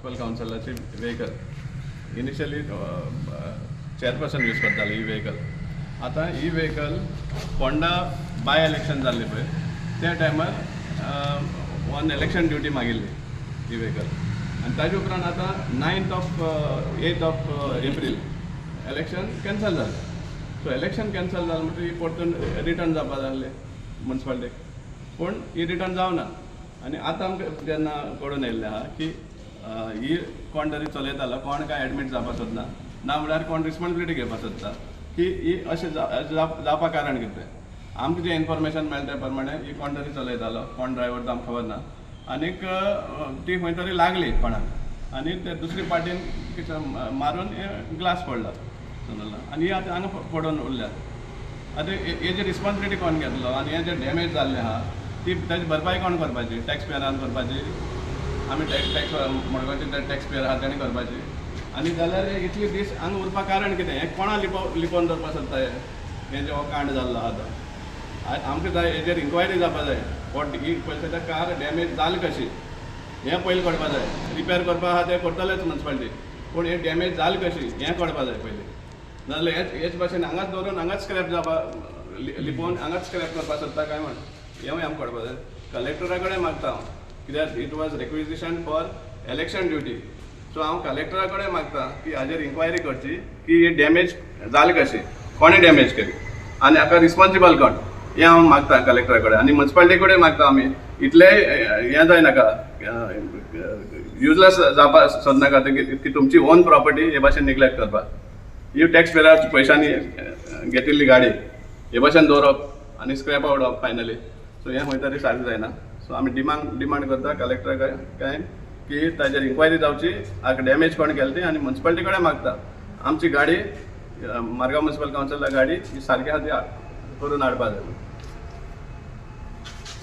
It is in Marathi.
म्युनिसिपल काउन्सिलाची व्हेकल इनिशियली चेअरपर्सन यूज करताले ही व्हेकल. आता ही व्हेकल फोंडा बाय इलेक्शन जाल्ले पळय त्या टायमार वन इलेक्शन ड्युटी मागिल्ली ही व्हेकल आनी ताजे उपरांत आता 8th of April election cancel जालें. सो इलेक्शन कॅन्सल जालें म्हणटकीर ही परतून रिटर्न जावपा जाल्लें म्युनिसिपालिटीक, पूण ही रिटर्न जावना. आनी आतां आमकां जेन्ना कळून येयल्लें आहा की ही कोण तरी चलयतालो, कोण काय एडमीट जावपा सोदना ना म्हळ्यार कोण रिस्पॉन्सिबिलिटी घेवपा सोदता की ही अशें जावपा कारण कितें. आमकां जें इन्फॉर्मेशन मेळ्ळें त्या प्रमाणे ही कोण तरी चलयतालो, कोण ड्रायव्हर तो आमकां खबर ना. आनीक ती खंय तरी लागली कोणाक आनी ते दुसरी पार्टीन कितें मारून ग्लास पडला आनी ही आतां हांगा पडून उरल्यात. आतां हेजी रिस्पॉन्सिबिलिटी कोण घेतलो आनी हें जें डॅमेज जाल्लें आहा ती ताजी भरपाई कोण करपाची? टॅक्स पेयरान करपाची. आमी टॅक्स मडगांवचे टॅक्स पेयर आहा तेणी करपाची. आनी जाल्यार इतले दीस हांगा उरपा कारण कितें? हें कोणा लिपोवन दवरपा सोदता हें जो कांड जाल्लो आहा तो. आमकां जाय हेजेर इन्क्वायरी जावपा जाय. ही पयलीं कार डॅमेज जाली कशी हें पयलीं कळपा जाय. रिपेर करपा आहा तें करतलेच म्युनिसिपालिटी, पूण हें डॅमेज जाली कशी हें कळपा जाय पयलीं. नाजाल्यार हेच भाशेन हांगाच दवरून हांगाच स्क्रॅप जावपा लिपोवन हांगाच स्क्रॅप करपा सोदता काय म्हण हेंवूय आमकां कळपा जाय. कलेक्टरा कडेन मागता हांव कित्याक it was requisition for election duty. So हांव कलेक्टरा कडेन मागता की हाजेर इन्क्वायरी करची की ही डॅमेज जाली कशी, कोणें डॅमेज केली आनी हाका रिस्पॉन्सिबल कोण हें हांव मागता कलेक्टरा कडेन. आनी म्युनिसिपालिटी कडेन मागता आमी इतलें हें जायनाका युजलेस जावपा सोदनाका की तुमची ओन प्रॉपर्टी हे भाशेन निग्लेक्ट करपाक. ही टॅक्स पेयराच्या पयशांनी घेतिल्ली गाडी हे भाशेन दवरप आनी स्क्रॅप आवडप फायनली. सो हें खंय तरी सारकें जायना. सो आमी डिमांड करता कलेक्टरा कडेन की ताजेर इन्क्वायरी जावची, हाका डॅमेज कोण केलें ती. आनी म्युनिसिपालिटी कडेन मागता आमची गाडी मारगांव म्युनिसिपल काउन्सिला गाडी ही सारकी आहा ती करून हाडपा जाय.